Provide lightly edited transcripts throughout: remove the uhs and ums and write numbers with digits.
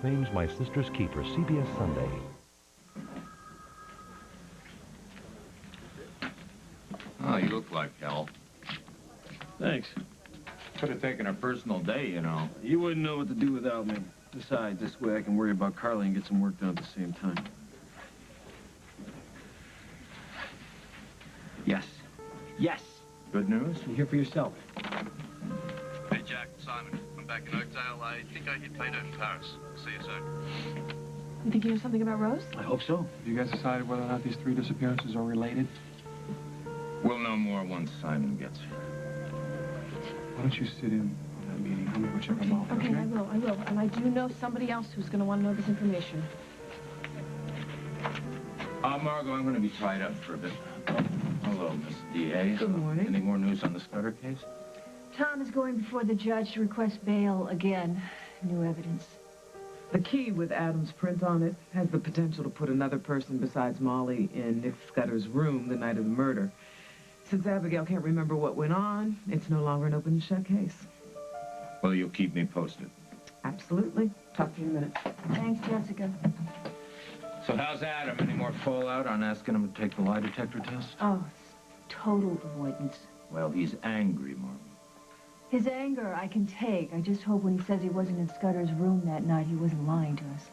Fame's My Sister's Keeper, CBS Sunday. Oh, you look like hell. Thanks. Could have taken a personal day, you know. You wouldn't know what to do without me. Besides, this way I can worry about Carly and get some work done at the same time. Yes. Yes. Good news? You hear for yourself. Hey, Jack, Simon. I'm back in Oakdale. I think I hit pay dirt in Paris. See you soon. You think you know something about Rose? I hope so. Have you guys decided whether or not these 3 disappearances are related? We'll know more once Simon gets here. Why don't you sit in on that meeting? I'm gonna go check them out. Okay, I will. And I do know somebody else who's going to want to know this information. Margot, I'm going to be tied up for a bit. Hello, Miss D.A. Good morning. Any more news on the Scudder case? Tom is going before the judge to request bail again. New evidence. The key with Adam's print on it has the potential to put another person besides Molly in Nick Scudder's room the night of the murder. Since Abigail can't remember what went on, it's no longer an open and shut case. Well, you'll keep me posted. Absolutely. Talk to you in a minute. Thanks, Jessica. So how's Adam? Any more fallout on asking him to take the lie detector test? Oh, it's total avoidance. Well, he's angry, Margot. His anger I can take. I just hope when he says he wasn't in Scudder's room that night, he wasn't lying to us.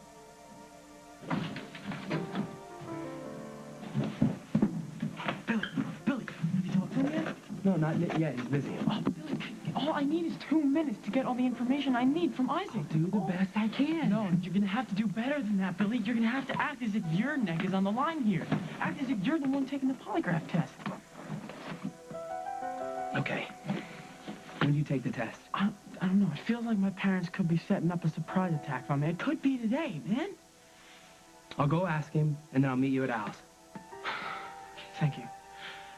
Billy, have you talked to him yet? No, not yet. He's busy. Oh, Billy, all I need is 2 minutes to get all the information I need from Isaac. I'll do the best I can. No, you're going to have to do better than that, Billy. You're going to have to act as if your neck is on the line here. Act as if you're the one taking the polygraph test. Okay. When do you take the test? I don't know. It feels like my parents could be setting up a surprise attack on me. It could be today, man. I'll go ask him, and then I'll meet you at Al's. Thank you.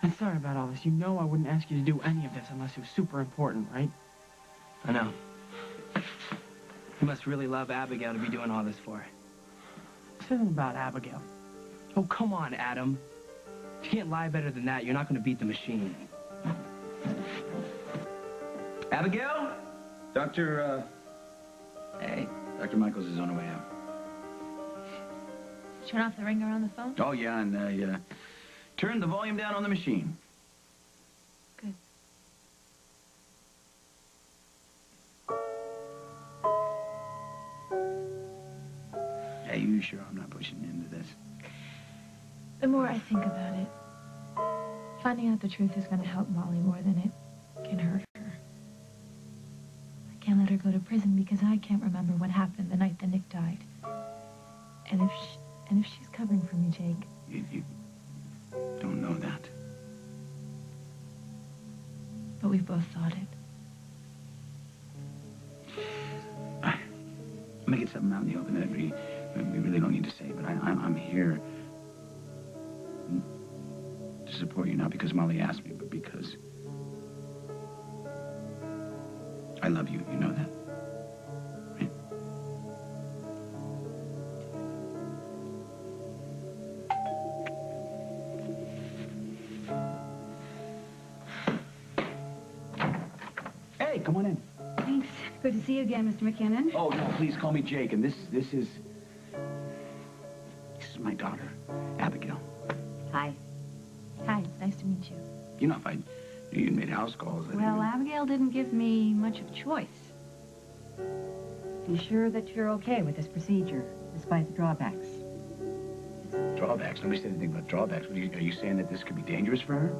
And sorry about all this. You know I wouldn't ask you to do any of this unless it was super important, right? I know. You must really love Abigail to be doing all this for. This isn't about Abigail. Oh, come on, Adam. If you can't lie better than that, you're not going to beat the machine. Abigail? Hey, Dr. Michaels is on the way out. Turn off the ringer on the phone? Oh, yeah, and I turned the volume down on the machine. Good. Hey, you sure I'm not pushing you into this? The more I think about it, finding out the truth is going to help Molly more than it can hurt her. I can't let her go to prison because I can't remember what happened the night that Nick died. And if she's covering for me, Jake... You don't know that. But we've both thought it. I'm gonna get something out in the open that we really don't need to say, but I'm here to support you, not because Molly asked me, but because I love you. You know that. Right? Hey, come on in. Thanks. Good to see you again, Mr. McKinnon. Oh, no, please call me Jake. And this is my daughter, Abigail. Hi. Hi, nice to meet you. You know, if I knew you'd made house calls, I Well, Abigail didn't give me much of a choice. Be sure that you're okay with this procedure, despite the drawbacks. Drawbacks? Nobody said anything about drawbacks. Are you saying that this could be dangerous for her?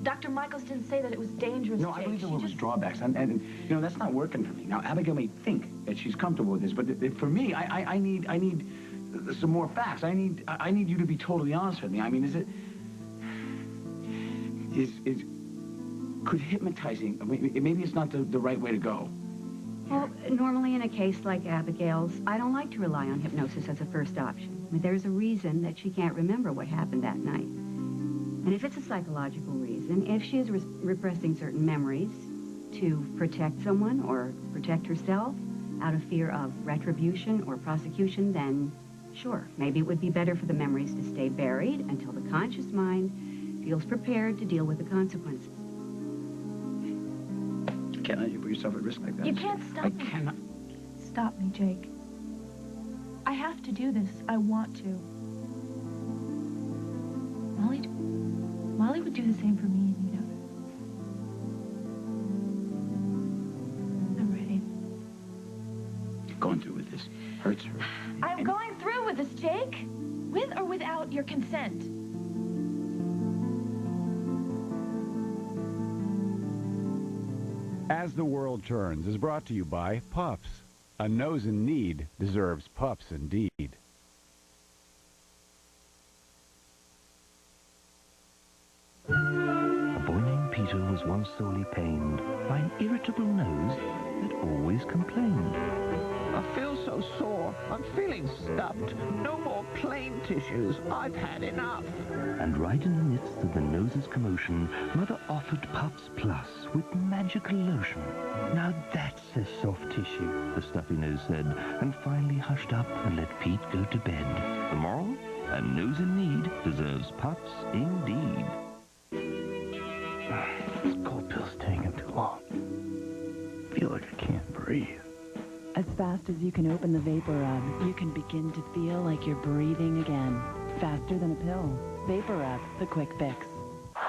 Dr. Michaels didn't say that it was dangerous, No, I believe there was drawbacks, and you know, that's not working for me. Now, Abigail may think that she's comfortable with this, but for me, I need some more facts. I need you to be totally honest with me. I mean, could hypnotizing, I mean, maybe it's not the right way to go. Well, normally in a case like Abigail's, I don't like to rely on hypnosis as a first option. I mean, there's a reason that she can't remember what happened that night. And if it's a psychological reason, if she is repressing certain memories to protect someone or protect herself out of fear of retribution or prosecution, then sure, maybe it would be better for the memories to stay buried until the conscious mind feels prepared to deal with the consequences. You can't let you put yourself at risk like that. You can't stop me. I cannot. Stop me, Jake. I have to do this. I want to. Molly would do the same for me, and you know that. I'm ready. Going through with this hurts her. I'm going through with this, Jake. With or without your consent. As the World Turns is brought to you by Puffs. A nose in need deserves Puffs indeed. A boy named Peter was once sorely pained by an irritable nose that always complained. I feel so sore. I'm feeling stuffed. No more plain tissues. I've had enough. And right in the midst of the nose's commotion, Mother offered Puffs Plus with magical lotion. Now that's a soft tissue, the stuffy nose said, and finally hushed up and let Pete go to bed. The moral? A nose in need deserves Puffs indeed. This cold pill's taking too long. I feel like I can't breathe. As fast as you can open the Vapor Rub, you can begin to feel like you're breathing again. Faster than a pill. Vapor Rub, the quick fix.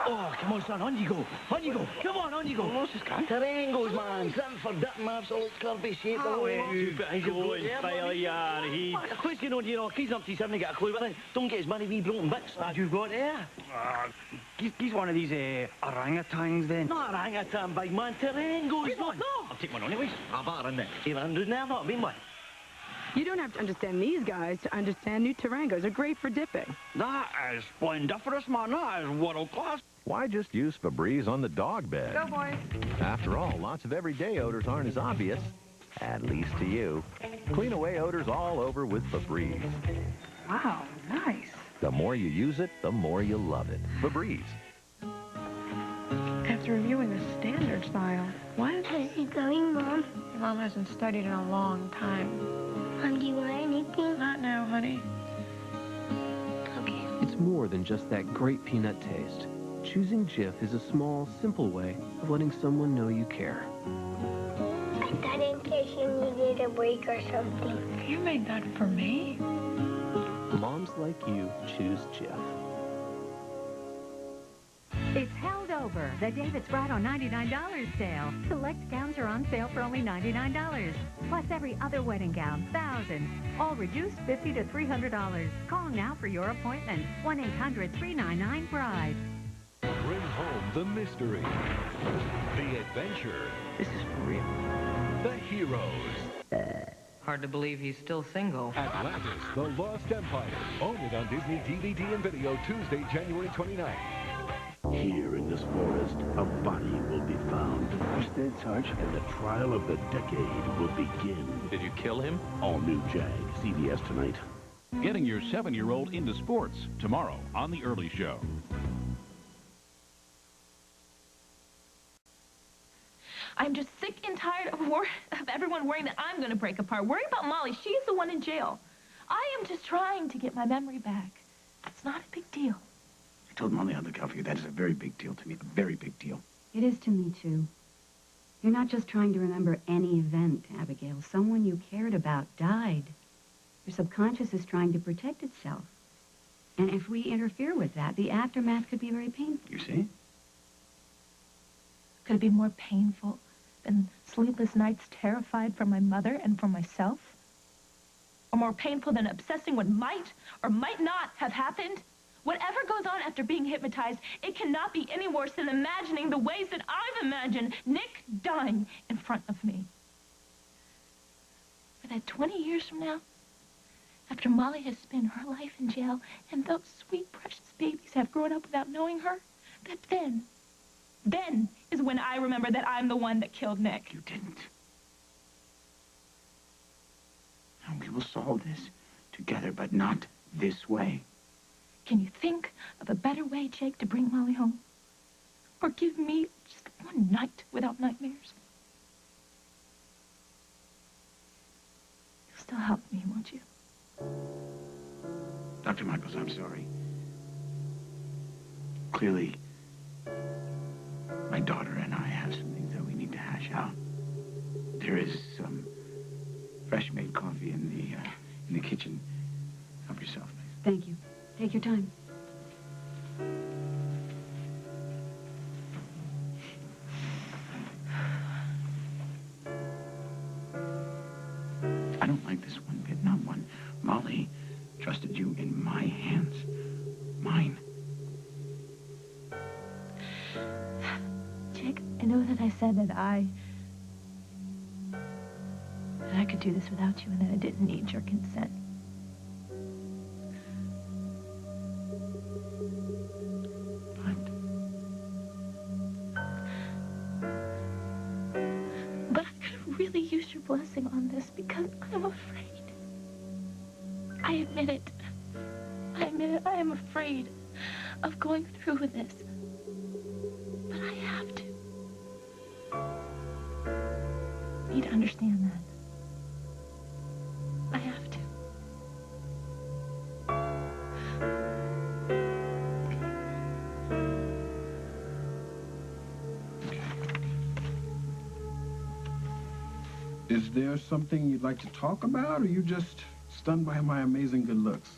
Oh, come on, son, on you go. On you go. Come on you go. What's this guy? Terengos, man. Something for dipping absolute curvy shape. Oh, you go and fire your head. What's going on here? He's up to something, get a clue, but don't get as many wee broken bits as you've got there. He's one of these orangutans, then. Not orangutan, big man. Terengos. No. I'll take one on anyways. I'll batter in there. 800 now, not been one. You don't have to understand these guys to understand new Tarangos are great for dipping. That is splendiferous, man. That is world class. Why just use Febreze on the dog bed? Go, boys. After all, lots of everyday odors aren't as obvious, at least to you. Clean away odors all over with Febreze. Wow, nice. The more you use it, the more you love it. Febreze. After reviewing the standard style, what? Where's he going, Mom? Your mom hasn't studied in a long time. Mom, do you want anything? Not now, honey. Okay. It's more than just that great peanut taste. Choosing Jif is a small, simple way of letting someone know you care. I thought in case you needed a break or something. You made that for me? Moms like you choose Jif. It's held over. The David's Bridal $99 sale. Select gowns are on sale for only $99. Plus every other wedding gown, thousands. All reduced $50 to $300. Call now for your appointment. 1-800-399-BRIDE. Bring home the mystery, the adventure. This is for real. The heroes. Hard to believe he's still single. Atlantis, the Lost Empire. Own it on Disney DVD and video Tuesday, January 29th. Here in this forest, a body will be found. Who's dead, Sarge? And the trial of the decade will begin. Did you kill him? All new Jag, CBS tonight. Getting your 7-year-old into sports tomorrow on The Early Show. I'm just sick and tired of everyone worrying that I'm going to break apart. Worry about Molly. She's the one in jail. I am just trying to get my memory back. It's not a big deal. I told Molly I'd look out for you. That is a very big deal to me. A very big deal. It is to me, too. You're not just trying to remember any event, Abigail. Someone you cared about died. Your subconscious is trying to protect itself. And if we interfere with that, the aftermath could be very painful. You see? Could it be more painful than sleepless nights terrified for my mother and for myself? Or more painful than obsessing what might or might not have happened? Whatever goes on after being hypnotized, it cannot be any worse than imagining the ways that I've imagined Nick dying in front of me. For that 20 years from now, after Molly has spent her life in jail and those sweet, precious babies have grown up without knowing her, that then is when I remember that I'm the one that killed Nick. You didn't. And we will solve this together, but not this way. Can you think of a better way, Jake, to bring Molly home? Or give me just one night without nightmares? You'll still help me, won't you? Dr. Michaels, I'm sorry. Clearly, my daughter and I have some things that we need to hash out. There is some fresh-made coffee in the kitchen. Help yourself, please. Thank you. Take your time. I don't like this one bit, not one. Molly trusted you in my hands. Mine. Jake, I know that I said that I could do this without you and that I didn't need your consent. But I could really use your blessing on this because I'm afraid. I admit it. I admit it. I am afraid of going through with this. But I have to. You need to understand that. I have to. Is there something you'd like to talk about, or are you just stunned by my amazing good looks?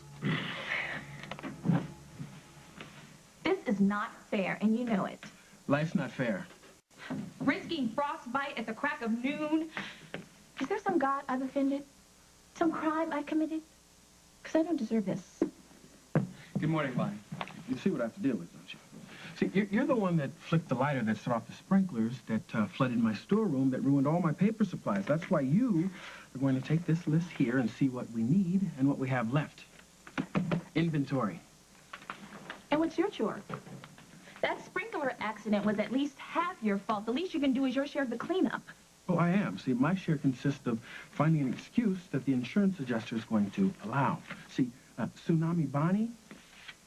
This is not fair, and you know it. Life's not fair. Risking frostbite at the crack of noon. Is there some God I've offended? Some crime I committed? Because I don't deserve this. Good morning, Bonnie. You see what I have to deal with, don't you? See, you're the one that flicked the lighter that set off the sprinklers, that flooded my storeroom, that ruined all my paper supplies. That's why you are going to take this list here and see what we need and what we have left. Inventory. And what's your chore? That sprinkler accident was at least half your fault. The least you can do is your share of the cleanup. Oh, I am. See, my share consists of finding an excuse that the insurance adjuster is going to allow. See, Tsunami Bonnie?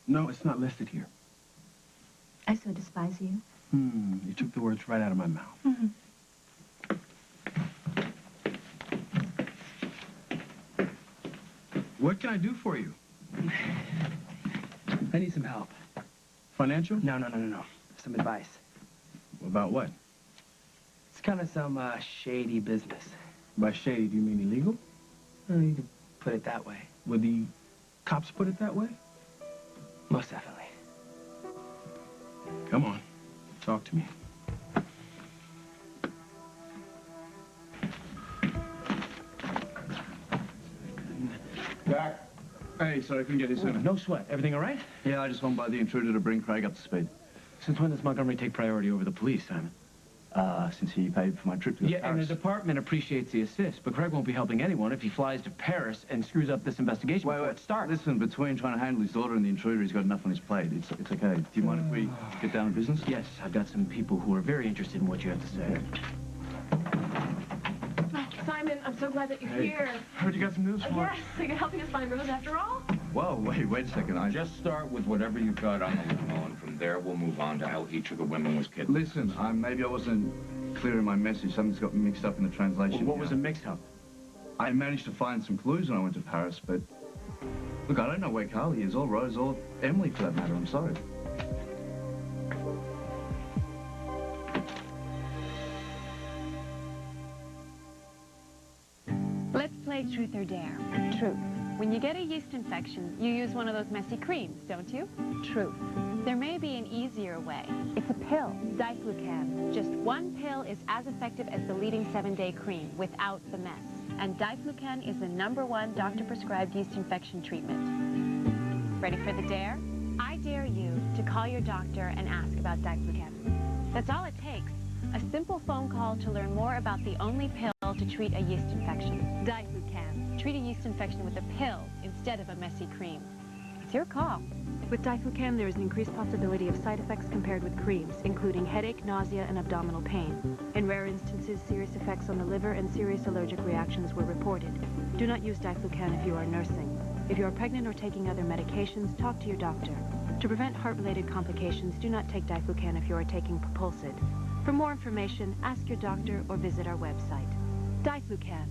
No, it's not listed here. I so despise you. You took the words right out of my mouth. What can I do for you? I need some help. Financial? No. Some advice. About what? It's kind of some shady business. By shady, do you mean illegal? Well, you could put it that way. Would the cops put it that way? Most definitely. Come on, talk to me. Jack. Hey, sorry I couldn't get here sooner. No sweat. Everything all right? Yeah, I just went by the intruder to bring Craig up to speed. Since when does Montgomery take priority over the police, Simon? Since he paid for my trip to Paris. And the department appreciates the assist, but Craig won't be helping anyone if he flies to Paris and screws up this investigation before it starts. Listen, between trying to handle his daughter and the intruder, he's got enough on his plate. It's okay. Do you mind if we get down to business? Yes, I've got some people who are very interested in what you have to say. Simon, I'm so glad that you're here. Heard you got some news for us. Yes, so you're helping us find Rose after all? Whoa, wait a second. Just start with whatever you've got on the limo, and from there we'll move on to how each of the women was kidnapped. Listen, maybe I wasn't clear in my message. Something's got mixed up in the translation. Well, what was the mix-up? I managed to find some clues when I went to Paris, but... Look, I don't know where Carly is, or Rose, or Emily, for that matter. I'm sorry. Let's play Truth or Dare. Truth. When you get a yeast infection, you use one of those messy creams, don't you? Truth. There may be an easier way. It's a pill, Diflucan. Just one pill is as effective as the leading 7-day cream without the mess. And Diflucan is the #1 doctor-prescribed yeast infection treatment. Ready for the dare? I dare you to call your doctor and ask about Diflucan. That's all it takes. A simple phone call to learn more about the only pill to treat a yeast infection. Diflucan. Treat a yeast infection with a pill instead of a messy cream. It's your call. With Diflucan, there is an increased possibility of side effects compared with creams, including headache, nausea, and abdominal pain. In rare instances, serious effects on the liver and serious allergic reactions were reported. Do not use Diflucan if you are nursing. If you're pregnant or taking other medications, talk to your doctor. To prevent heart-related complications, do not take diflucan if you are taking Propulsid. For more information, ask your doctor or visit our website. Diflucan.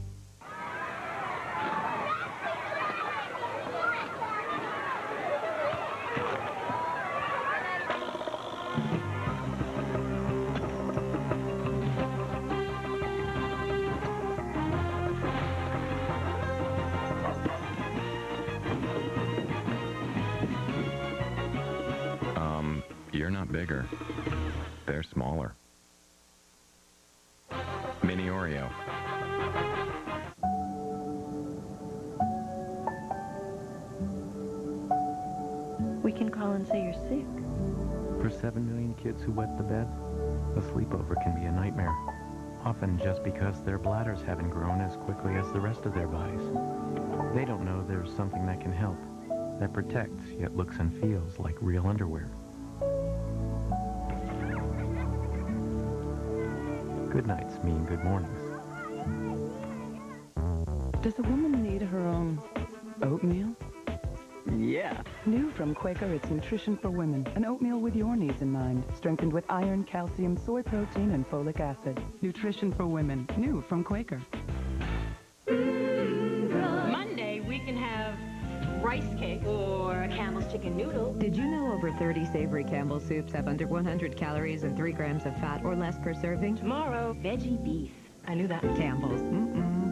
You're not bigger. They're smaller. Mini Oreo. We can call and say you're sick. For 7 million kids who wet the bed, a sleepover can be a nightmare. Often just because their bladders haven't grown as quickly as the rest of their bodies. They don't know there's something that can help, that protects yet looks and feels like real underwear. Good nights mean good mornings. Does a woman need her own oatmeal? Yeah. New from Quaker, it's nutrition for women. An oatmeal with your needs in mind. Strengthened with iron, calcium, soy protein, and folic acid. Nutrition for women. New from Quaker. Monday, we can have rice cake or a Campbell's chicken noodle. Did you know over 30 savory Campbell soups have under 100 calories and 3 grams of fat or less per serving? Tomorrow, veggie beef. I knew that. Campbell's.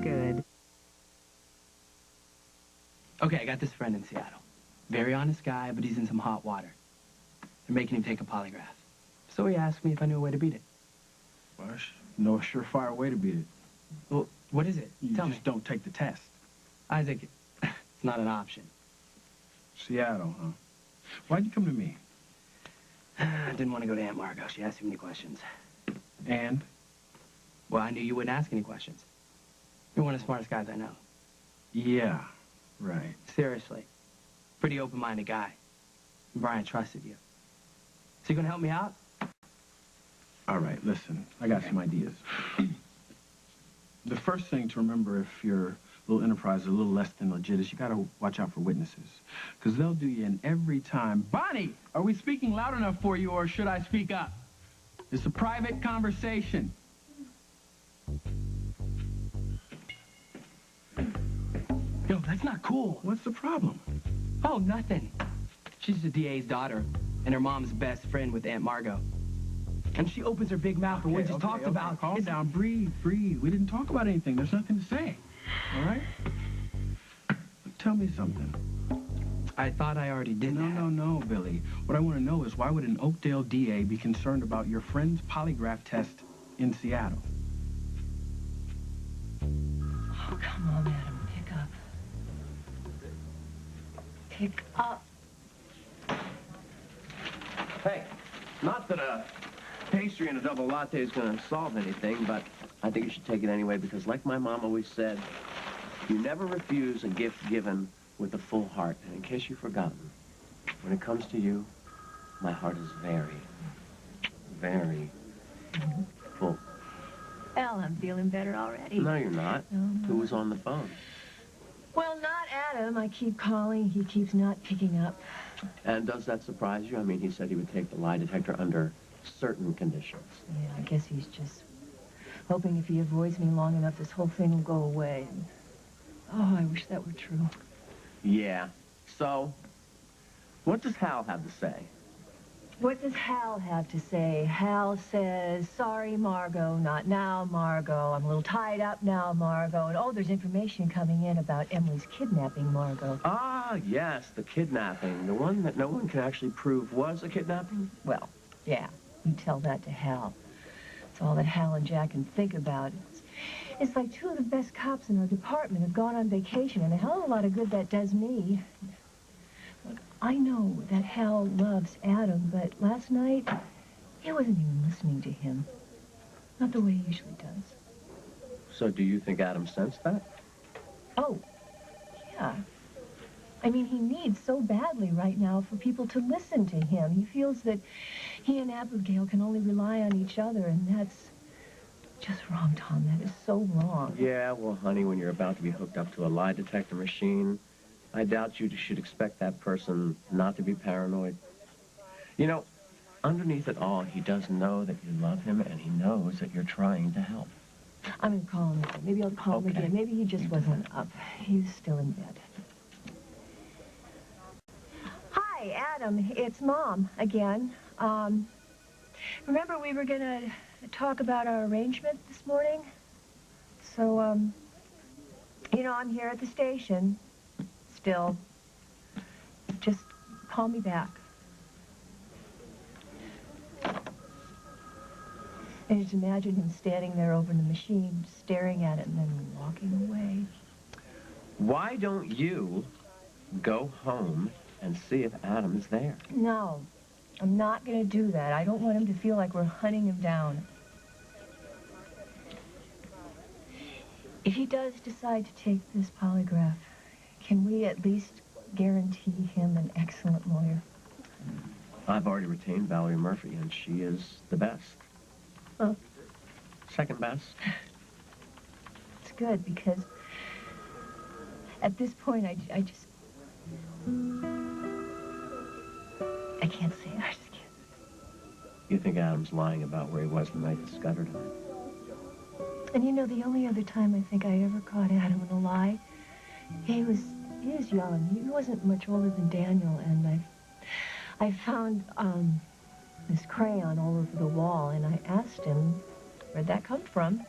Good. Okay, I got this friend in Seattle. Very honest guy, but he's in some hot water. They're making him take a polygraph. So he asked me if I knew a way to beat it. Well, no surefire way to beat it. Well, what is it? Tell me. Don't take the test. Isaac, it's not an option. Seattle, huh? Why'd you come to me? I didn't want to go to Aunt Margot. She asked too many questions. And? Well, I knew you wouldn't ask any questions. You're one of the smartest guys I know. Yeah, right. Seriously. Pretty open-minded guy. And Brian trusted you. So you gonna help me out? All right, listen. I got some ideas. The first thing to remember if your little enterprise is a little less than legit is you gotta watch out for witnesses. Because they'll do you in every time. Bonnie, are we speaking loud enough for you or should I speak up? It's a private conversation. Yo, that's not cool. What's the problem? Oh, nothing. She's the DA's daughter, and her mom's best friend with Aunt Margot. And she opens her big mouth for what we just talked about. Calm down, breathe. We didn't talk about anything. There's nothing to say. All right? Tell me something. I thought I already did that. No, Billy. What I want to know is why would an Oakdale DA be concerned about your friend's polygraph test in Seattle? Oh, come on, Adam. Pick up. Pick up. Hey, not that a pastry and a double latte is going to solve anything, but I think you should take it anyway because, like my mom always said, you never refuse a gift given with a full heart. And in case you've forgotten, when it comes to you, my heart is very, very full. Well, I'm feeling better already. No, you're not. No. Who was on the phone? Well, not Adam. I keep calling. He keeps not picking up. And does that surprise you? I mean, he said he would take the lie detector under certain conditions. Yeah, I guess he's just hoping if he avoids me long enough, this whole thing will go away. Oh, I wish that were true. Yeah. So, what does Hal have to say? What does Hal have to say? Hal says, sorry, Margot, not now, Margot. I'm a little tied up now, Margot. And, oh, there's information coming in about Emily's kidnapping, Margot. Ah, yes, the kidnapping. The one that no one can actually prove was a kidnapping? Well, yeah, you tell that to Hal. It's all that Hal and Jack can think about. It's like two of the best cops in our department have gone on vacation, and a hell of a lot of good that does me. Look, I know that Hal loves Adam, but last night, he wasn't even listening to him. Not the way he usually does. So do you think Adam sensed that? Oh, yeah. I mean, he needs so badly right now for people to listen to him. He feels that he and Abigail can only rely on each other, and that's just wrong, Tom. That is so wrong. Yeah, well, honey, when you're about to be hooked up to a lie detector machine, I doubt you should expect that person not to be paranoid. You know, underneath it all, he does know that you love him, and he knows that you're trying to help. I'm going to call him again. Maybe I'll call him again. Maybe he just wasn't up. He's still in bed. Hi, Adam. It's Mom again. Remember we were going to talk about our arrangement this morning? So, you know, I'm here at the station. Still. Just call me back. And just imagine him standing there over the machine, staring at it and then walking away. Why don't you go home and see if Adam's there? No, I'm not going to do that. I don't want him to feel like we're hunting him down. If he does decide to take this polygraph, can we at least guarantee him an excellent lawyer? I've already retained Valerie Murphy, and she is the best. Well, second best. It's good, because at this point, I just... I can't say it. I just can't. You think Adam's lying about where he was the night the Scudder died? And you know, the only other time I think I ever caught Adam in a lie, he was young. He wasn't much older than Daniel, and I found this crayon all over the wall, and I asked him, where'd that come from?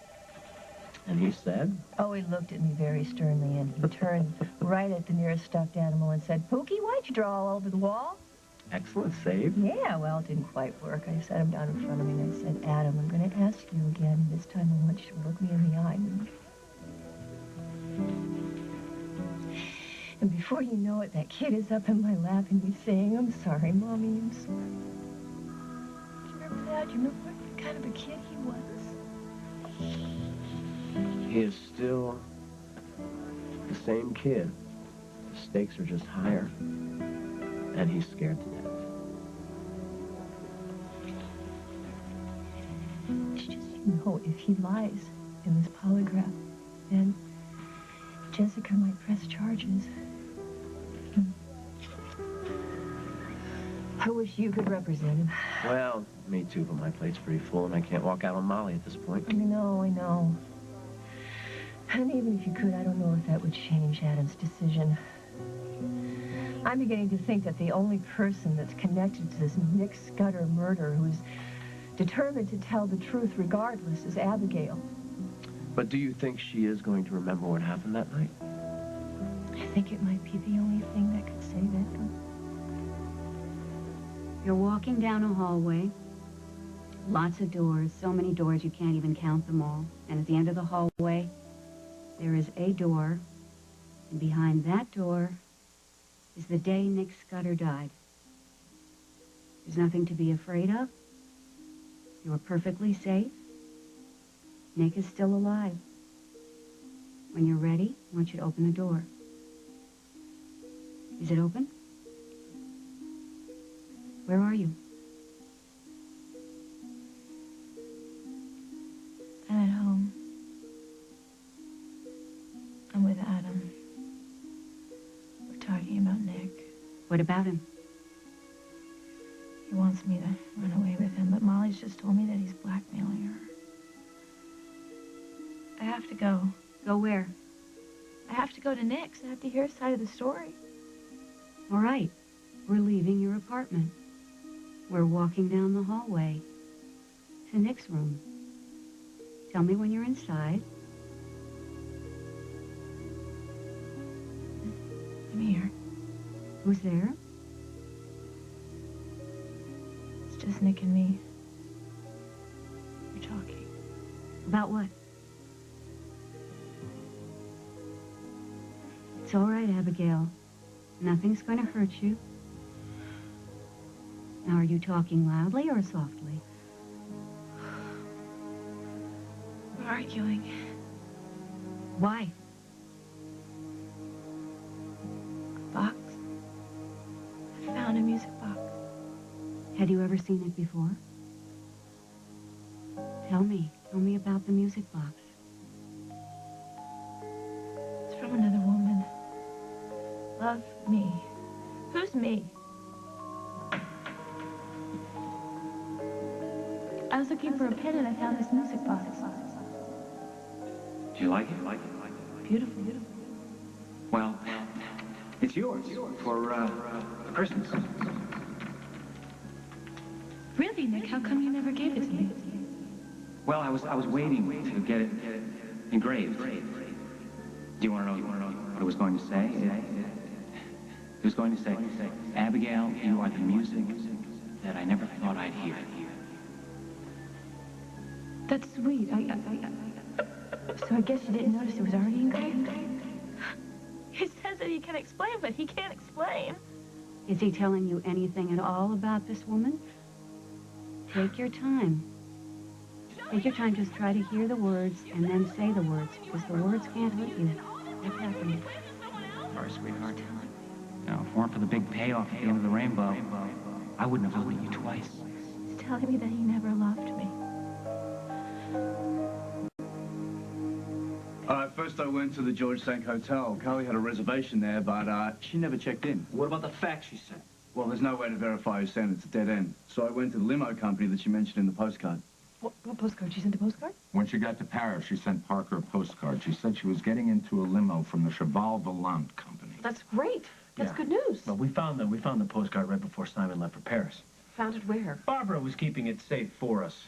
And he said? Oh, he looked at me very sternly, and he turned right at the nearest stuffed animal and said, Pookie, why'd you draw all over the wall? Excellent save. Yeah, well, it didn't quite work. I sat him down in front of me, and I said, Adam, I'm going to ask you again. This time I want you to look me in the eye. And before you know it, that kid is up in my lap and he's saying, I'm sorry, Mommy, I'm sorry. Do you remember that? Do you remember what kind of a kid he was? He is still the same kid. The stakes are just higher. And he's scared to death. It's just, you know, if he lies in this polygraph, then Jessica might press charges. I wish you could represent him. Well, me too, but my plate's pretty full, and I can't walk out on Molly at this point. I know. And even if you could, I don't know if that would change Adam's decision. I'm beginning to think that the only person that's connected to this Nick Scudder murder who's determined to tell the truth regardless is Abigail. But do you think she is going to remember what happened that night? I think it might be the only thing that could save it. You're walking down a hallway. Lots of doors, so many doors you can't even count them all. And at the end of the hallway, there is a door. And behind that door is the day Nick Scudder died. There's nothing to be afraid of. You're perfectly safe. Nick is still alive. When you're ready, I want you to open the door. Is it open? Where are you? I'm at home. I'm with Adam. We're talking about Nick. What about him? He wants me to run away with him, but Molly's just told me that he's blackmailing her. I have to go. Go where? I have to go to Nick's. I have to hear his side of the story. All right. We're leaving your apartment. We're walking down the hallway to Nick's room. Tell me when you're inside. I'm here. Who's there? It's just Nick and me. We're talking. About what? It's all right, Abigail. Nothing's going to hurt you. Now, are you talking loudly or softly? We're arguing. Why? Box. I found a music box. Had you ever seen it before? Tell me about the music box. It's from another woman. Love me. Who's me? I was looking for a pen and I found this music box. Do you like it? Beautiful. Well, it's yours for Christmas. Really, Nick? How come you never gave it to me? Well, I was waiting to get it engraved. Do you want to know what it was going to say? It was going to say, Abigail, you are the music that I never thought I'd hear. That's sweet. So I guess you didn't notice it was already engraved? He says that he can explain, but he can't explain. Is he telling you anything at all about this woman? Take your time. Take your time, just try to hear the words and then say the words, because the words can't hurt you. What happened? Sorry, sweetheart. Now, if it weren't for the big payoff at the end of the rainbow, I wouldn't have looked at you twice. He's telling me that he never loved me. First I went to the George Sank Hotel. Carly had a reservation there, but she never checked in. What about the fax she sent? Well, there's no way to verify who sent it. It's a dead end. So I went to the limo company that she mentioned in the postcard. What postcard? She sent a postcard? When she got to Paris, she sent Parker a postcard. She said she was getting into a limo from the Cheval Volant company. That's great. That's good news. Well, we found the postcard right before Simon left for Paris. Found it where? Barbara was keeping it safe for us.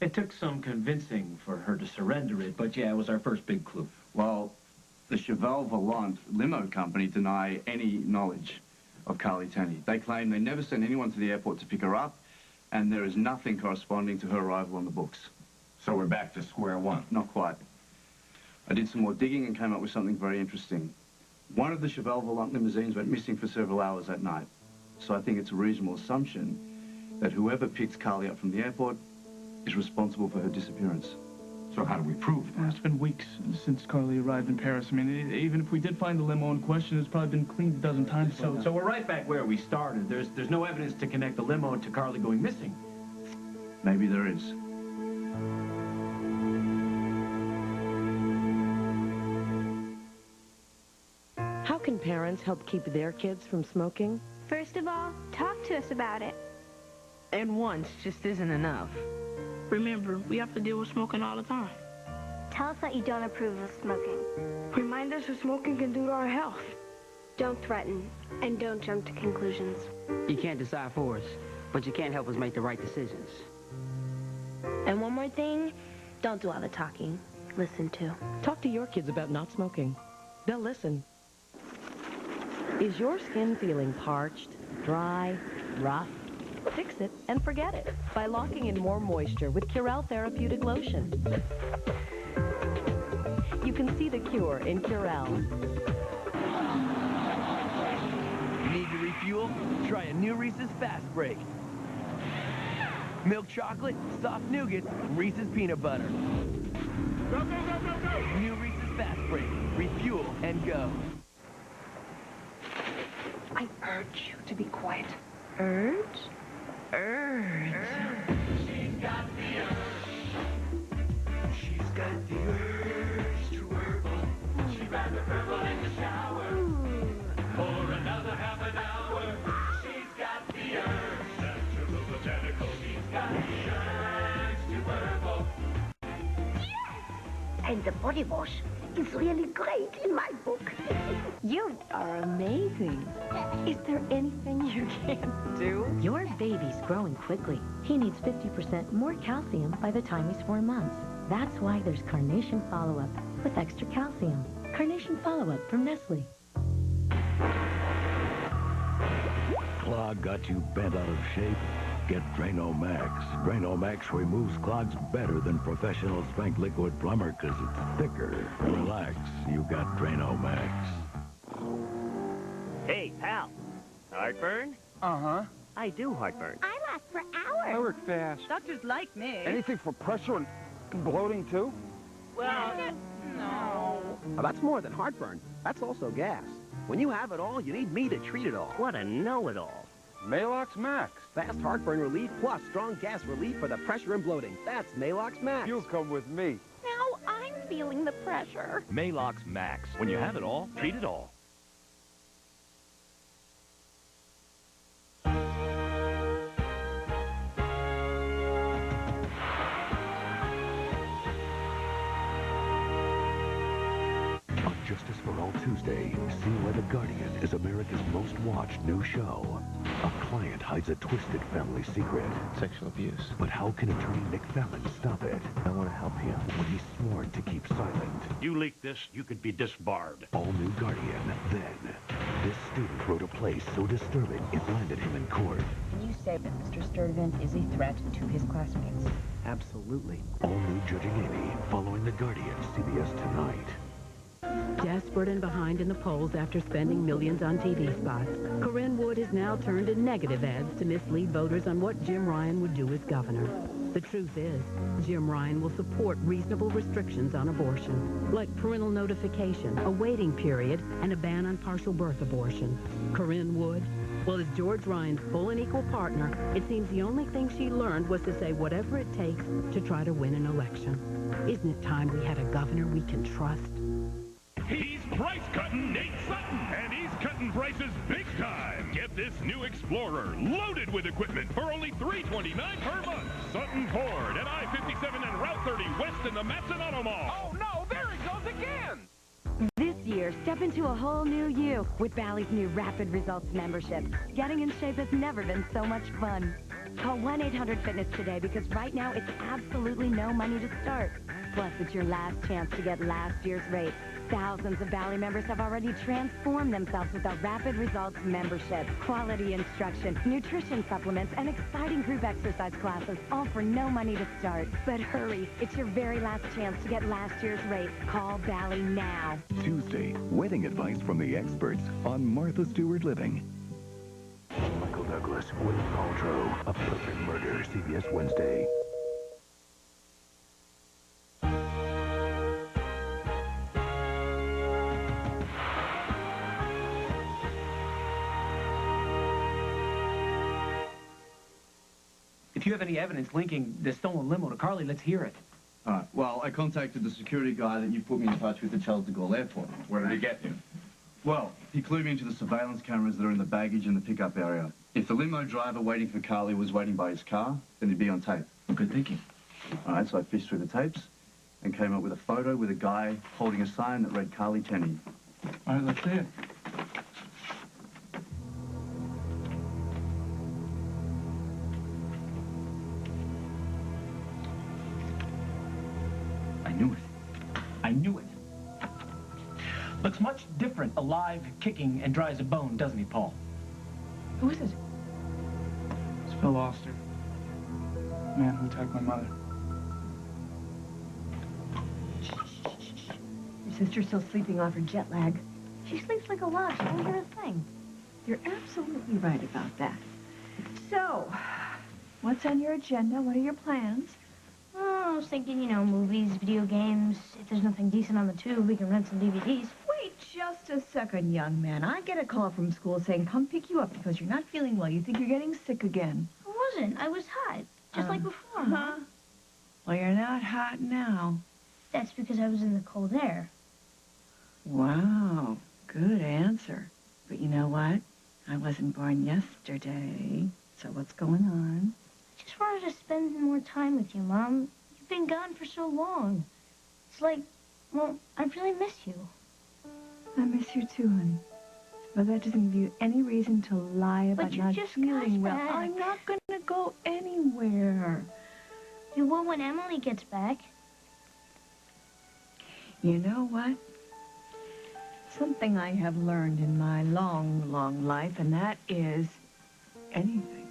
It took some convincing for her to surrender it, but yeah, it was our first big clue. Well, the Cheval Volant limo company deny any knowledge of Carly Tenney. They claim they never sent anyone to the airport to pick her up, and there is nothing corresponding to her arrival on the books. So we're back to square one. Not quite. I did some more digging and came up with something very interesting. One of the Cheval Volant limousines went missing for several hours that night. So I think it's a reasonable assumption that whoever picked Carly up from the airport is responsible for her disappearance. So how do we prove that? Well, It's been weeks since Carly arrived in Paris. I mean, even if we did find the limo in question, it's probably been cleaned a dozen times. So we're right back where we started. There's no evidence to connect the limo to Carly going missing. Maybe there is. How can parents help keep their kids from smoking? First of all, talk to us about it. And once just isn't enough. Remember, we have to deal with smoking all the time. Tell us that you don't approve of smoking. Remind us what smoking can do to our health. Don't threaten, and don't jump to conclusions. You can't decide for us, but you can't help us make the right decisions. And one more thing, don't do all the talking. Listen too. Talk to your kids about not smoking. They'll listen. Is your skin feeling parched, dry, rough? Fix it and forget it by locking in more moisture with Curel Therapeutic Lotion. You can see the cure in Curel. Need to refuel? Try a new Reese's Fast Break. Milk chocolate, soft nougat, Reese's peanut butter. Go, go, go, go, go! New Reese's Fast Break. Refuel and go. I urge you to be quiet. Urge? Urge. She's got the urge. She's got the urge to herbal. She'd rather herbal in the shower for another half an hour. She's got the urge. Natural botanical. She's got the urge to herbal. And the body wash is really great in my book. You are amazing. Is there anything you can't do? Your baby's growing quickly. He needs 50% more calcium by the time he's 4 months. That's why there's Carnation Follow-Up with extra calcium. Carnation Follow-Up from Nestle. Clog got you bent out of shape? Get Drano Max. Drano Max removes clogs better than professional Spank Liquid Plumber because it's thicker. Relax, you got Drano Max. Hey, pal. Heartburn? Uh-huh. I do heartburn. I last for hours. I work fast. Doctors like me. Anything for pressure and bloating, too? Well, no. That's more than heartburn. That's also gas. When you have it all, you need me to treat it all. What a know-it-all. Malox Max. Fast heartburn relief plus strong gas relief for the pressure and bloating. That's Malox Max. You'll come with me. Now I'm feeling the pressure. Malox Max. When you have it all, treat it all. Justice for All Tuesday, see why The Guardian is America's most watched new show. A client hides a twisted family secret. Sexual abuse. But how can attorney Nick Fallon stop it? I want to help you. When he's sworn to keep silent. You leak this, you could be disbarred. All new Guardian. Then, this student wrote a play so disturbing it landed him in court. Can you say that Mr. Sturtevant is a threat to his classmates? Absolutely. All new Judging Amy, following The Guardian, CBS tonight. Desperate and behind in the polls after spending millions on TV spots, Corinne Wood has now turned to negative ads to mislead voters on what Jim Ryan would do as governor. The truth is, Jim Ryan will support reasonable restrictions on abortion, like parental notification, a waiting period, and a ban on partial birth abortion. Corinne Wood? Well, as George Ryan's full and equal partner, it seems the only thing she learned was to say whatever it takes to try to win an election. Isn't it time we had a governor we can trust? He's price-cutting Nate Sutton, and he's cutting prices big time. Get this new Explorer loaded with equipment for only $329 per month. Sutton Ford at I-57 and Route 30 west in the Matson Auto Mall. Oh, no, there he goes again! This year, step into a whole new you with Bally's new Rapid Results membership. Getting in shape has never been so much fun. Call 1-800-FITNESS today because right now it's absolutely no money to start. Plus, it's your last chance to get last year's rate. Thousands of Bally members have already transformed themselves with our Rapid Results membership. Quality instruction, nutrition supplements, and exciting group exercise classes, all for no money to start. But hurry, it's your very last chance to get last year's rate. Call Bally now. Tuesday, wedding advice from the experts on Martha Stewart Living. Michael Douglas, Gwyneth Paltrow, A Perfect Murder, CBS Wednesday. If you have any evidence linking the stolen limo to Carly, let's hear it. All right. Well, I contacted the security guy that you put me in touch with at Charles de Gaulle Airport. Where did he get you? Well, he clued me into the surveillance cameras that are in the baggage and the pickup area. If the limo driver waiting for Carly was waiting by his car, then he'd be on tape. Good thinking. All right, so I fished through the tapes and came up with a photo with a guy holding a sign that read Carly Tenney. All right, let's see it. I knew it. Looks much different, alive, kicking, and dry as a bone, doesn't he, Paul? Who is it? It's Phil Oster. Man who attacked my mother. Your sister's still sleeping off her jet lag. She sleeps like a log. She won't hear a thing. You're absolutely right about that. So, what's on your agenda? What are your plans? Oh, I was thinking, you know, movies, video games. If there's nothing decent on the tube, we can rent some DVDs. Wait just a second, young man. I get a call from school saying, come pick you up because you're not feeling well. You think you're getting sick again. I wasn't. I was hot. Just like before, Huh? Well, you're not hot now. That's because I was in the cold air. Wow, good answer. But you know what? I wasn't born yesterday. So what's going on? I just wanted to spend more time with you, Mom. You've been gone for so long. It's like, well, I really miss you. I miss you too, honey. But that doesn't give you any reason to lie about But you not just feeling got well. back. I'm not going to go anywhere. You will when Emily gets back. You know what? Something I have learned in my long, long life, and that is anything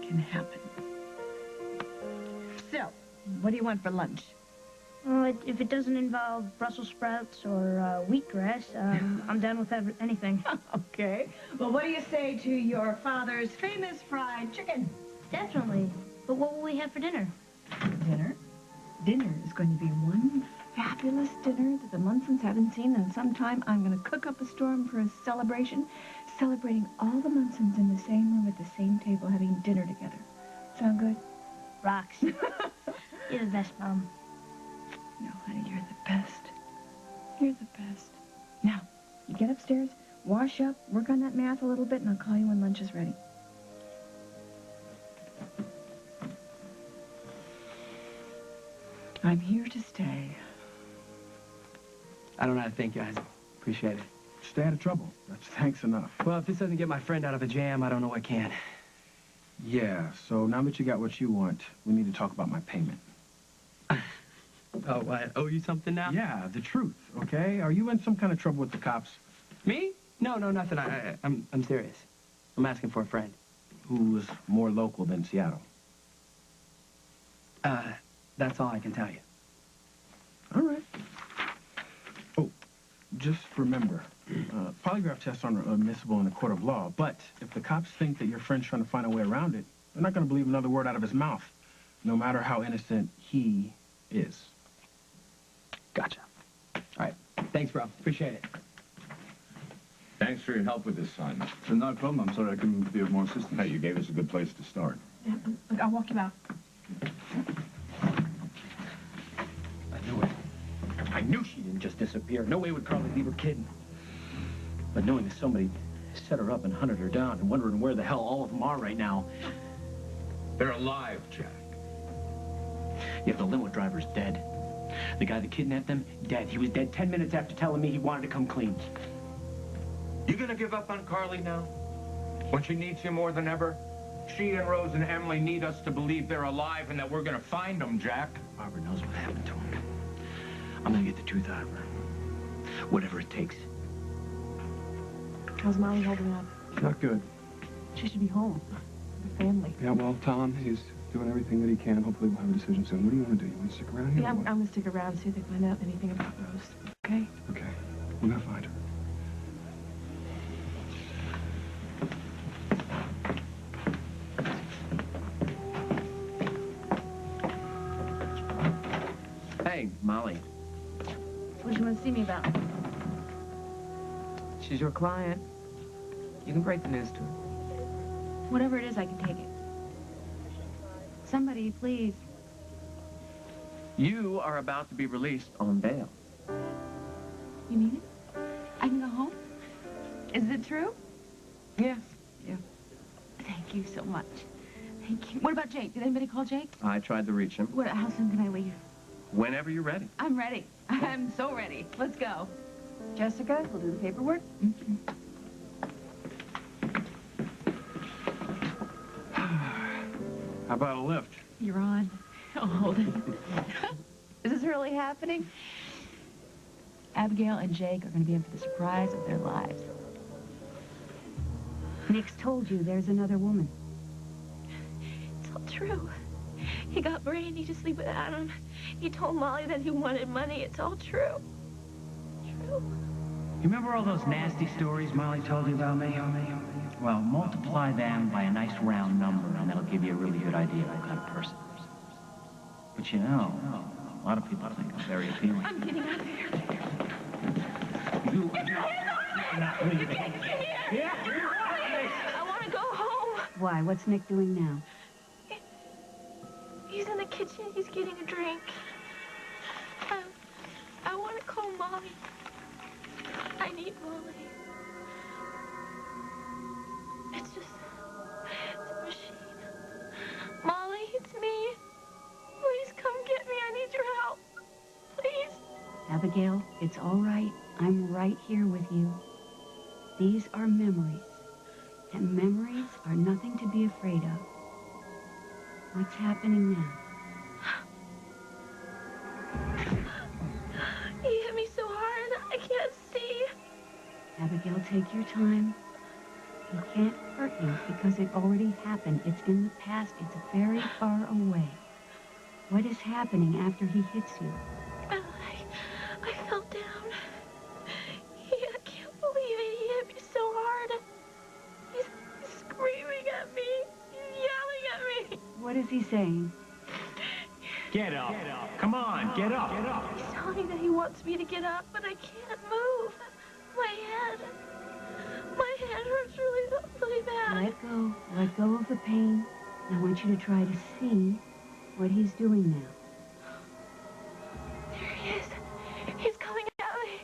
can happen. So, what do you want for lunch? Well, if it doesn't involve Brussels sprouts or wheatgrass, I'm down with anything. Okay. Well, what do you say to your father's famous fried chicken? Definitely. But what will we have for dinner? Dinner? Dinner is going to be one fabulous dinner that the Munsons haven't seen in some time. I'm going to cook up a storm for a celebration, celebrating all the Munsons in the same room at the same table having dinner together. Sound good? Rocks. You're the best, Mom. No, honey, you're the best. You're the best. Now, you get upstairs, wash up, work on that math a little bit, and I'll call you when lunch is ready. I'm here to stay. I don't know how to thank you, Isaac. Appreciate it. Stay out of trouble. That's thanks enough. Well, if this doesn't get my friend out of a jam, I don't know what can. Yeah, so now that you got what you want, we need to talk about my payment. Oh, I owe you something now? Yeah, the truth, okay? Are you in some kind of trouble with the cops? Me? No, nothing. I'm serious. I'm asking for a friend. Who's more local than Seattle? That's all I can tell you. All right. Oh, just remember, polygraph tests aren't admissible in a court of law, but if the cops think that your friend's trying to find a way around it, they're not going to believe another word out of his mouth, no matter how innocent he is. Gotcha. All right. Thanks, bro. Appreciate it. Thanks for your help with this, son. No problem. I'm sorry I couldn't be of more assistance. Hey, you gave us a good place to start. Yeah, look, I'll walk you out. I knew it. I knew she didn't just disappear. No way would Carly leave her kid. But knowing that somebody set her up and hunted her down and wondering where the hell all of them are right now. They're alive, Jack. Yeah, the limo driver's dead. The guy that kidnapped them, dead. He was dead 10 minutes after telling me he wanted to come clean. You gonna give up on Carly now? When she needs you more than ever? She and Rose and Emily need us to believe they're alive and that we're gonna find them, Jack. Barbara knows what happened to him. I'm gonna get the truth out of her. Whatever it takes. How's Molly holding up? Not good. She should be home. The family. Yeah, well, Tom, he's doing everything that he can. Hopefully we'll have a decision soon. What do you want to do? You want to stick around here? Yeah, I'm gonna stick around, see if they find out anything about Rose. Okay? Okay. We're gonna find her. Hey, Molly. What do you want to see me about? She's your client. You can break the news to her. Whatever it is, I can take it. Somebody, please. You are about to be released on bail. You mean it? I can go home? Is it true? Yes. Yeah. Thank you so much. Thank you. What about Jake? Did anybody call Jake? I tried to reach him. How soon can I leave? Whenever you're ready. I'm ready. I'm so ready. Let's go. Jessica, we'll do the paperwork. Mm-hmm. How about a lift? You're on. I'll hold it. Is this really happening? Abigail and Jake are going to be in for the surprise of their lives. Nick's told you there's another woman. It's all true. He got Brandy to sleep with Adam. He told Molly that he wanted money. It's all true. True. You remember all those nasty stories Molly told you about me? Well, multiply them by a nice round number, and that'll give you a really good idea of what kind of person. But you know, a lot of people think I'm very appealing. I'm getting out of here. You You're not leaving. Yeah. I want to go home. Why? What's Nick doing now? He's in the kitchen. He's getting a drink. I want to call Molly. I need Molly. It's a machine. Molly, it's me. Please come get me. I need your help. Please. Abigail, it's all right. I'm right here with you. These are memories. And memories are nothing to be afraid of. What's happening now? He hit me so hard, I can't see. Abigail, take your time. He can't hurt you because it already happened. It's in the past. It's very far away. What is happening after he hits you? I fell down. I can't believe it. He hit me so hard. He's screaming at me. He's yelling at me. What is he saying? Get up. Get up. Come on, get up. Get up. He's telling me that he wants me to get up, but I can't move. My head hurts really bad. Let go. Let go of the pain. I want you to try to see what he's doing now. There he is. He's coming at me.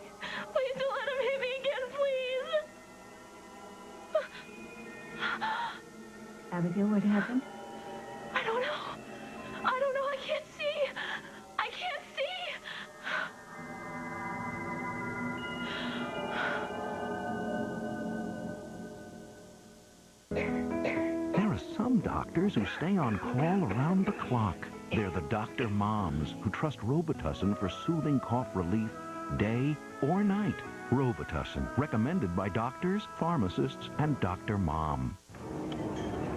Please don't let him hit me again, please. Abigail, what happened? I don't know. I can't see. I can't see. some doctors who stay on call around the clock. They're the doctor moms who trust Robitussin for soothing cough relief day or night. Robitussin, recommended by doctors, pharmacists, and Dr. Mom.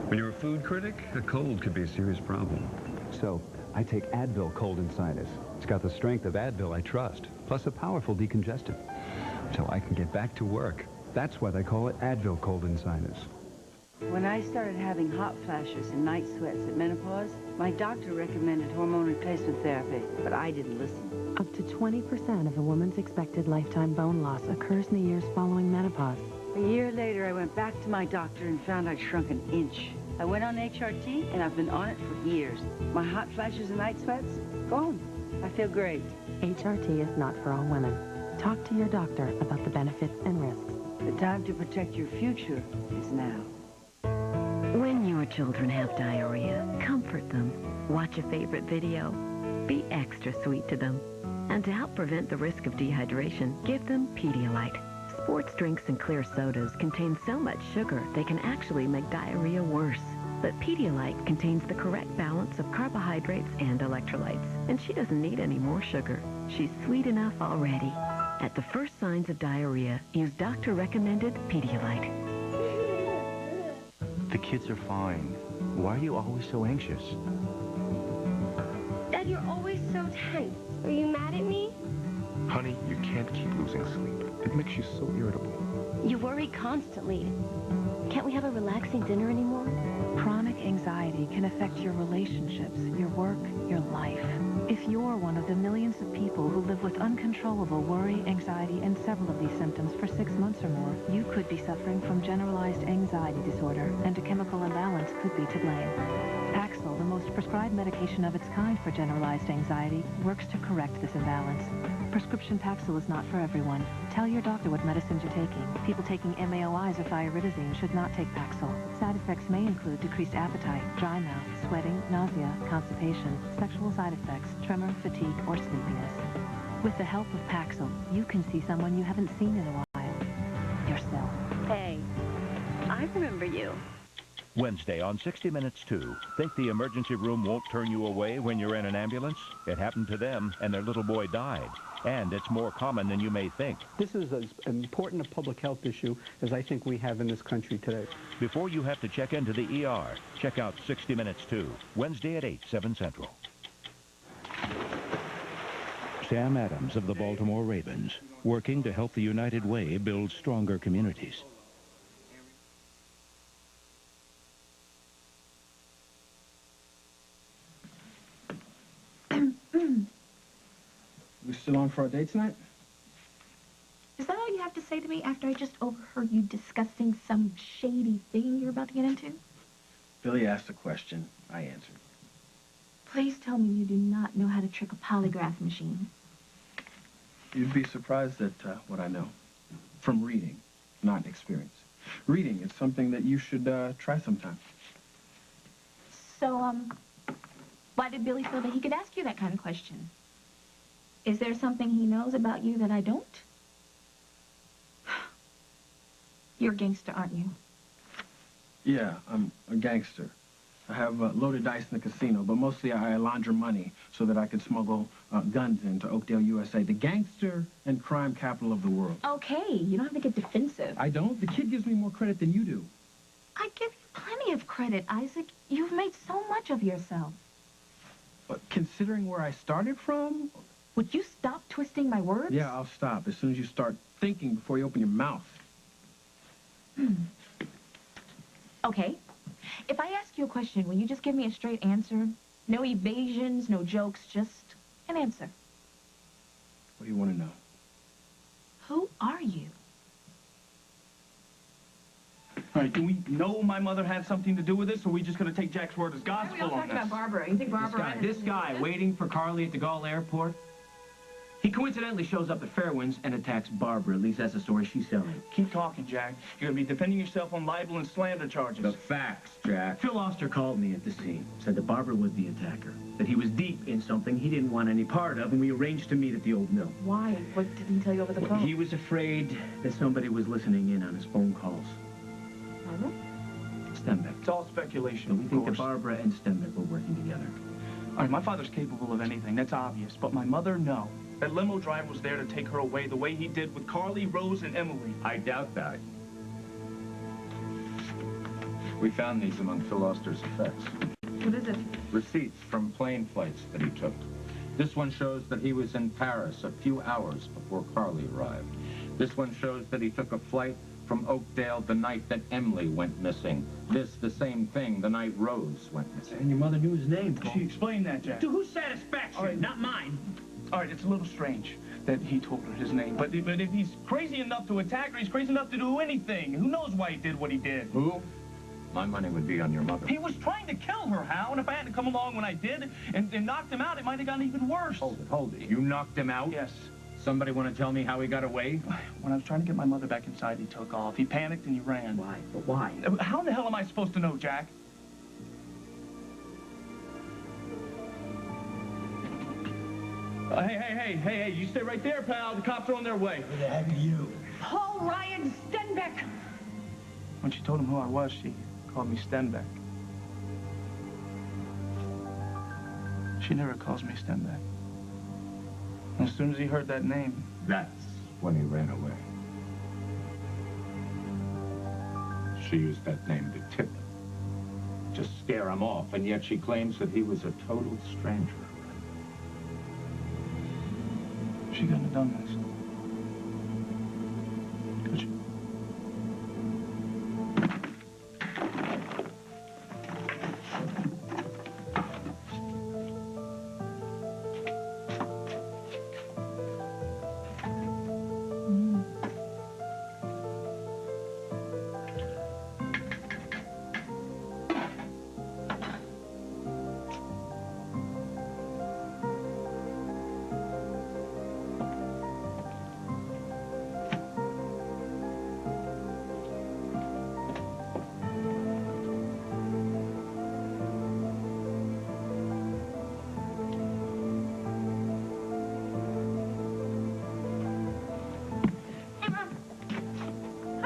When you're a food critic, a cold could be a serious problem. So, I take Advil Cold and Sinus. It's got the strength of Advil I trust, plus a powerful decongestant. So I can get back to work. That's why they call it Advil Cold and Sinus. When I started having hot flashes and night sweats at menopause, my doctor recommended hormone replacement therapy, but I didn't listen. Up to 20% of a woman's expected lifetime bone loss occurs in the years following menopause. A year later, I went back to my doctor and found I'd shrunk an inch. I went on HRT, and I've been on it for years. My hot flashes and night sweats, gone. I feel great. HRT is not for all women. Talk to your doctor about the benefits and risks. The time to protect your future is now. When your children have diarrhea, comfort them. Watch a favorite video. Be extra sweet to them. And to help prevent the risk of dehydration, give them Pedialyte. Sports drinks and clear sodas contain so much sugar they can actually make diarrhea worse. But Pedialyte contains the correct balance of carbohydrates and electrolytes, and she doesn't need any more sugar. She's sweet enough already. At the first signs of diarrhea, use doctor-recommended Pedialyte. The kids are fine. Why are you always so anxious? Dad, you're always so tense. Are you mad at me? Honey, you can't keep losing sleep. It makes you so irritable. You worry constantly. Can't we have a relaxing dinner anymore? Chronic anxiety can affect your relationships, your work, your life. If you're one of the millions of people who live with uncontrollable worry, anxiety, and several of these symptoms for 6 months or more, you could be suffering from generalized anxiety disorder, and a chemical imbalance could be to blame. Paxil, the most prescribed medication of its kind for generalized anxiety, works to correct this imbalance. Prescription Paxil is not for everyone. Tell your doctor what medicines you're taking. People taking MAOIs or thiaridazine should not take Paxil. Side effects may include decreased appetite, dry mouth, sweating, nausea, constipation, sexual side effects, tremor, fatigue, or sleepiness. With the help of Paxil, you can see someone you haven't seen in a while. Yourself. Hey, I remember you. Wednesday on 60 Minutes 2. Think the emergency room won't turn you away when you're in an ambulance? It happened to them, and their little boy died. And it's more common than you may think. This is as important a public health issue as I think we have in this country today. Before you have to check into the ER, check out 60 Minutes 2, Wednesday at 8, 7 Central. Sam Adams of the Baltimore Ravens, working to help the United Way build stronger communities. We still on for our date tonight? Is that all you have to say to me after I just overheard you discussing some shady thing you're about to get into? Billy asked a question. I answered. Please tell me you do not know how to trick a polygraph machine. You'd be surprised at what I know. From reading, not experience. Reading is something that you should try sometime. So, why did Billy feel that he could ask you that kind of question? Is there something he knows about you that I don't? You're a gangster, aren't you? Yeah, I'm a gangster. I have loaded dice in the casino, but mostly I launder money so that I could smuggle guns into Oakdale, USA, the gangster and crime capital of the world. Okay, you don't have to get defensive. I don't? The kid gives me more credit than you do. I give you plenty of credit, Isaac. You've made so much of yourself. But considering where I started from... Would you stop twisting my words? Yeah, I'll stop as soon as you start thinking before you open your mouth. Okay. If I ask you a question, will you just give me a straight answer? No evasions, no jokes, just an answer. What do you want to know? Who are you? All right, do we know my mother had something to do with this, or are we just going to take Jack's word as Why are gospel we all on talking this? about Barbara? You think Barbara... This guy waiting for Carly at the Gall Airport, he coincidentally shows up at Fairwinds and attacks Barbara. At least that's the story she's telling. Keep talking, Jack. You're going to be defending yourself on libel and slander charges. The facts, Jack. Phil Oster called me at the scene, said that Barbara was the attacker, that he was deep in something he didn't want any part of, and we arranged to meet at the old mill. Why? What did he tell you over the phone? He was afraid that somebody was listening in on his phone calls. Barbara? Stenbeck. It's all speculation. We think that Barbara and Stenbeck were working together. All right, my father's capable of anything. That's obvious. But my mother, no. That limo driver was there to take her away the way he did with Carly, Rose, and Emily. I doubt that. We found these among Phil Auster's effects. What is it? Receipts from plane flights that he took. This one shows that he was in Paris a few hours before Carly arrived. This one shows that he took a flight from Oakdale the night that Emily went missing. This, the same thing, the night Rose went missing. And your mother knew his name, Cole. She explained that, Jack. To whose satisfaction? All right. Not mine. All right, it's a little strange that he told her his name. But if he's crazy enough to attack her, he's crazy enough to do anything. Who knows why he did what he did? Who? My money would be on your mother. He was trying to kill her, Hal, and if I had to come along when I did and knocked him out, it might have gotten even worse. Hold it. You knocked him out? Yes. Somebody want to tell me how he got away? When I was trying to get my mother back inside, he took off. He panicked and he ran. Why? But why? How in the hell am I supposed to know, Jack? Hey, you stay right there, pal. The cops are on their way. Who the heck are you? Paul Ryan Stenbeck. When she told him who I was, she called me Stenbeck. She never calls me Stenbeck. As soon as he heard that name... That's when he ran away. She used that name to tip him, to scare him off, and yet she claims that he was a total stranger. She couldn't have done this. Could she?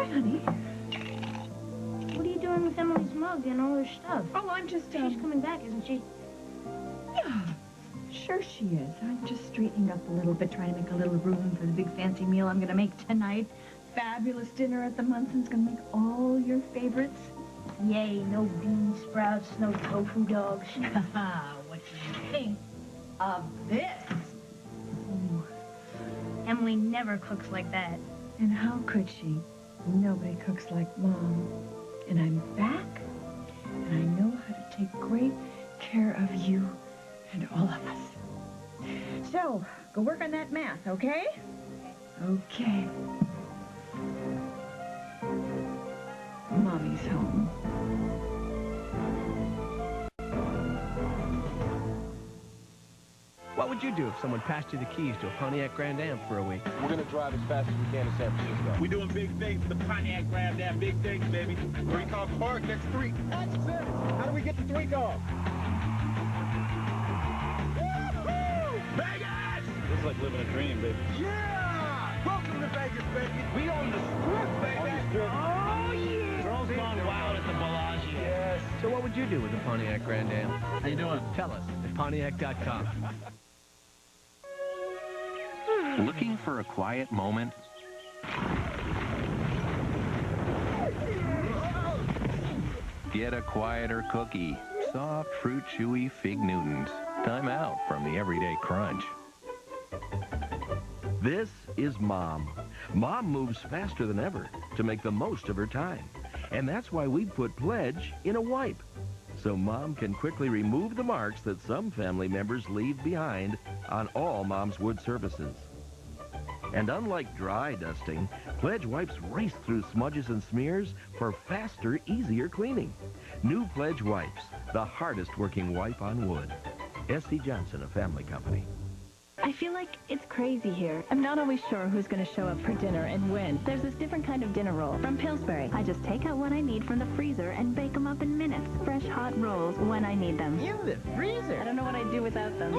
Honey. What are you doing with Emily's mug and all her stuff? Oh, I'm just, She's coming back, isn't she? Yeah, sure she is. I'm just straightening up a little bit, trying to make a little room for the big fancy meal I'm gonna make tonight. Fabulous dinner at the Munson's. Gonna make all your favorites. Yay, no bean sprouts, no tofu dogs. What do you think of this? Ooh. Emily never cooks like that. And how could she? Nobody cooks like Mom. And I'm back, and I know how to take great care of you and all of us. So, go work on that math, okay? Okay. Mommy's home. What would you do if someone passed you the keys to a Pontiac Grand Am for a week? We're going to drive as fast as we can to San Francisco. We're doing big things for the Pontiac Grand Am. Big things, baby. 3-car park next street. Exit! How do we get to 3-car? Vegas! This is like living a dream, baby. Yeah! Welcome to Vegas, baby. We on the strip, baby. On the strip. Oh, yeah! Girls gone wild at the Bellagio. Yes. So what would you do with the Pontiac Grand Am? How you doing? Tell us at Pontiac.com. Looking for a quiet moment? Get a quieter cookie. Soft, fruit, chewy Fig Newtons. Time out from the everyday crunch. This is Mom. Mom moves faster than ever to make the most of her time. And that's why we put Pledge in a wipe. So Mom can quickly remove the marks that some family members leave behind on all Mom's wood surfaces. And unlike dry dusting, Pledge wipes race through smudges and smears for faster, easier cleaning. New Pledge wipes, the hardest working wipe on wood. S.C. Johnson, a family company. I feel like it's crazy here. I'm not always sure who's going to show up for dinner and when. There's this different kind of dinner roll from Pillsbury. I just take out what I need from the freezer and bake them up in minutes. Fresh, hot rolls when I need them. In the freezer? I don't know what I'd do without them.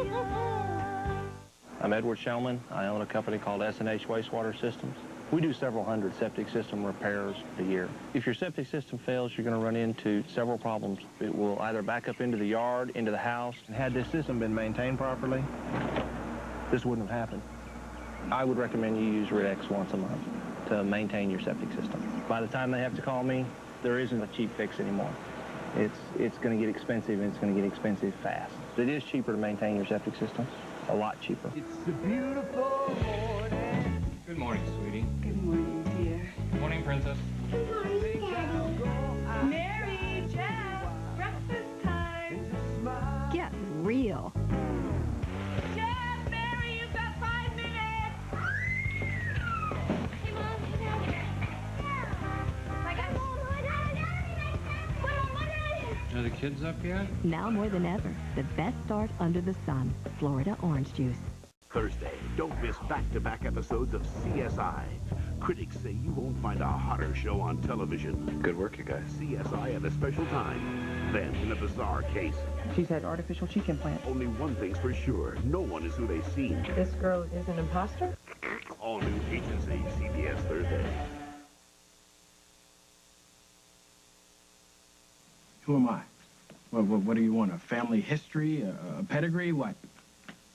I'm Edward Shellman. I own a company called S&H Wastewater Systems. We do several hundred septic system repairs a year. If your septic system fails, you're going to run into several problems. It will either back up into the yard, into the house. And had this system been maintained properly, this wouldn't have happened. I would recommend you use Rid-X once a month to maintain your septic system. By the time they have to call me, there isn't a cheap fix anymore. It's going to get expensive, and it's going to get expensive fast. It is cheaper to maintain your septic system, a lot cheaper. It's a beautiful morning. Good morning, sweetie. Good morning, dear. Good morning, princess. Good morning, Daddy. Mary, Jeff, breakfast time. Get real. Jeff, Mary, you've got 5 minutes. Hey, Mom, hey, Dad. I got Are the kids up yet? Now more than ever, the best start under the sun. Florida orange juice. Thursday, don't miss back-to-back episodes of CSI. Critics say you won't find a hotter show on television. Good work, you guys. CSI at a special time. Then, in a bizarre case. She's had artificial cheek implant. Only one thing's for sure. No one is who they seem. This girl is an imposter? All new Agency, CBS Thursday. Who am I? What do you want? A family history? A pedigree? What?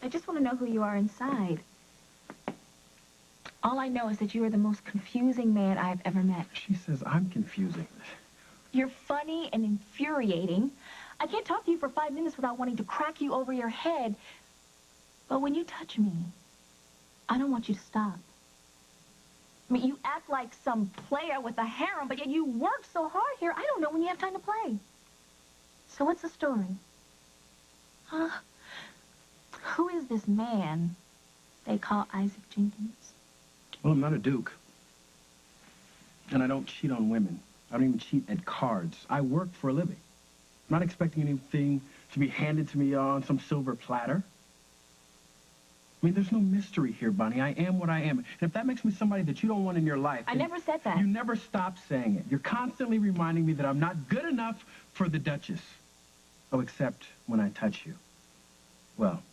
I just want to know who you are inside. All I know is that you are the most confusing man I've ever met. She says I'm confusing. You're funny and infuriating. I can't talk to you for 5 minutes without wanting to crack you over your head. But when you touch me, I don't want you to stop. I mean, you act like some player with a harem, but yet you work so hard here, I don't know when you have time to play. So what's the story? Huh? Who is this man they call Isaac Jenkins? Well, I'm not a duke. And I don't cheat on women. I don't even cheat at cards. I work for a living. I'm not expecting anything to be handed to me on some silver platter. I mean, there's no mystery here, Bonnie. I am what I am. And if that makes me somebody that you don't want in your life... I never said that. You never stop saying it. You're constantly reminding me that I'm not good enough for the Duchess. Oh, except when I touch you. Well,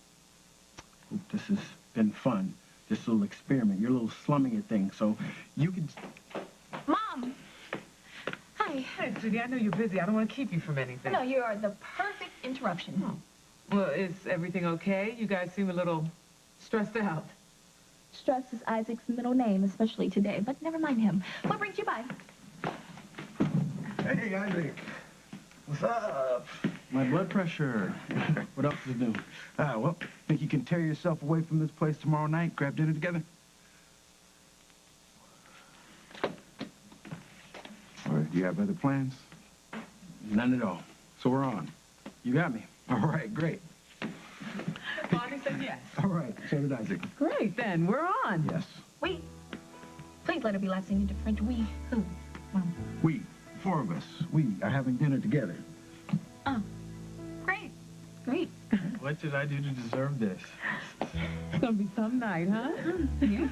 this has been fun, this little experiment, your little slumming it thing, so you can... Mom! Hi. Hey, Judy, I know you're busy. I don't want to keep you from anything. No, you are the perfect interruption. Oh. Well, is everything okay? You guys seem a little stressed out. Stress is Isaac's middle name, especially today, but never mind him. What brings you by? Hey, Isaac. What's up? My blood pressure. What else is new? Well, think you can tear yourself away from this place tomorrow night? Grab dinner together? Or do you have other plans? None at all. So we're on. You got me. All right, great. Bonnie said yes. All right, so did Isaac. Great, then. We're on. Yes. We. Please let her be lapsing into French. We who? Mom. We, 4 of us, we are having dinner together. Oh. Great. Great. What did I do to deserve this? It's gonna be some night, huh? Yeah.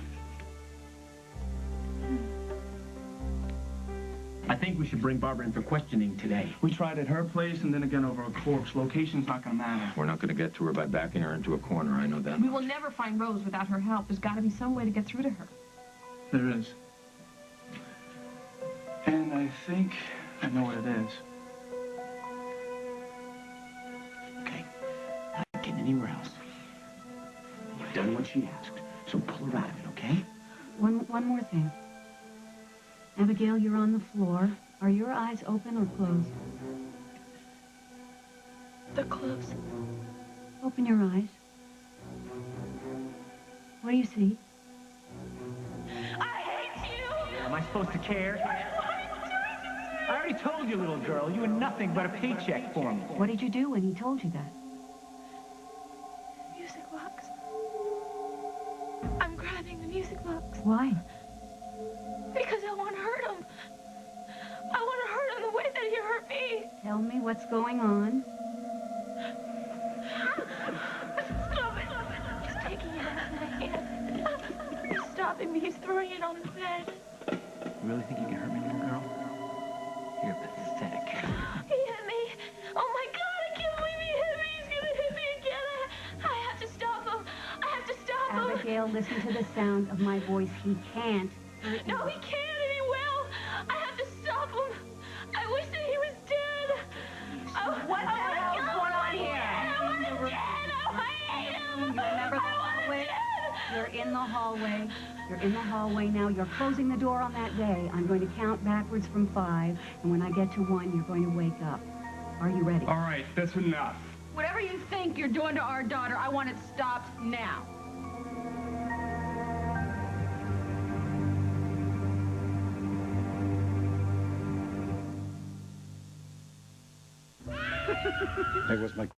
I think we should bring Barbara in for questioning today. We tried at her place and then again over a corpse. Location's not gonna matter. We're not going to get to her by backing her into a corner. I know that. We will never find Rose without her help. There's got to be some way to get through to her. There is. And I think I know what it is. Okay. Not getting anywhere else. You've done what she asked, so pull her out of it, okay? One more thing. Abigail, you're on the floor. Are your eyes open or closed? They're closed. Open your eyes. What do you see? I hate you! Am I supposed to care? I already told you, little girl, you were nothing but a paycheck for me. What did you do when he told you that? Music box. I'm grabbing the music box. Why? Because I want to hurt him. I want to hurt him the way that he hurt me. Tell me what's going on. Stop it. He's taking it out of my hand. He's stopping me. He's throwing it on his bed. You really think you can hurt me, little girl? You're pathetic. He hit me. Oh, my God. I can't believe he hit me. He's going to hit me again. I have to stop him. I have to stop him. Abigail, listen to the sound of my voice. He can't No, he can't and he will. I have to stop him. I wish that he was dead. What the hell's going on here? I want him dead. I hate him. You remember the hallway? You're in the hallway. You're in the hallway now. You're closing the door on that day. I'm going to count backwards from 5, and when I get to 1, you're going to wake up. Are you ready? All right, that's enough. Whatever you think you're doing to our daughter, I want it stopped now. That was my